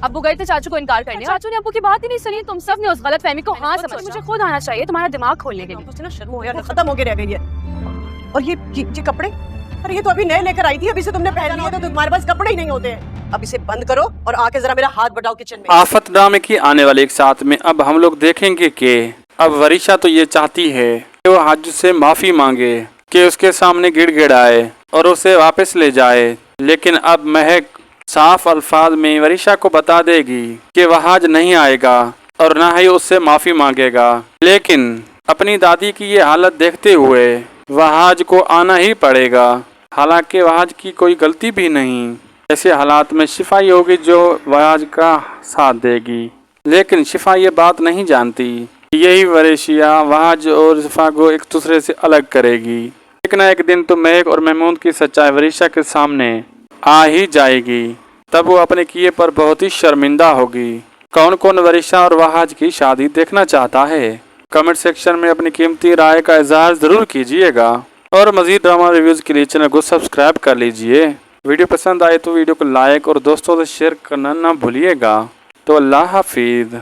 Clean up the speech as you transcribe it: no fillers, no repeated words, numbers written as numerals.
अब्बू गए थे चाचू को इनकार करने, चाचू ने अब्बू की बात ही नहीं सुनी। तुम सब ने उस गलत फहमी को हाँ समझ, मुझे खुद आना चाहिए तुम्हारा दिमाग खोलने के लिए। शर्म हो यार, खत्म हो के रह गई है। और ये कपड़े, अरे ये तो अभी नए लेकर आई थी, अभी से तुमने पहन लिए, तो तुम्हारे पास कपड़े ही नहीं होते हैं। अब इसे बंद करो और आके जरा मेरा हाथ बढ़ाओ किचन में। आफत ड्रामे की आने वाले एक साथ में अब हम लोग देखेंगे कि अब वरीशा तो ये चाहती है कि वो हाजू से माफी मांगे, कि उसके सामने गिड़गिड़ाए और उसे वापस ले जाए, लेकिन अब महक साफ अल्फाज में वरीशा को बता देगी कि वह आज नहीं आएगा और न ही उससे माफी मांगेगा। लेकिन अपनी दादी की ये हालत देखते हुए वहाज को आना ही पड़ेगा, हालांकि वहाज की कोई गलती भी नहीं। ऐसे हालात में शिफा ही होगी जो वहाज का साथ देगी, लेकिन शिफा ये बात नहीं जानती यही वरीशिया वहाज और शिफा को एक दूसरे से अलग करेगी। एक न एक दिन तो महक और महमूद की सच्चाई वरीशा के सामने आ ही जाएगी, तब वो अपने किए पर बहुत ही शर्मिंदा होगी। कौन कौन वरीशा और वहाज की शादी देखना चाहता है, कमेंट सेक्शन में अपनी कीमती राय का इजहार जरूर कीजिएगा और मजीद ड्रामा रिव्यूज के लिए चैनल को सब्सक्राइब कर लीजिए। वीडियो पसंद आए तो वीडियो को लाइक और दोस्तों से शेयर करना ना भूलिएगा। तो अल्लाह हाफिज।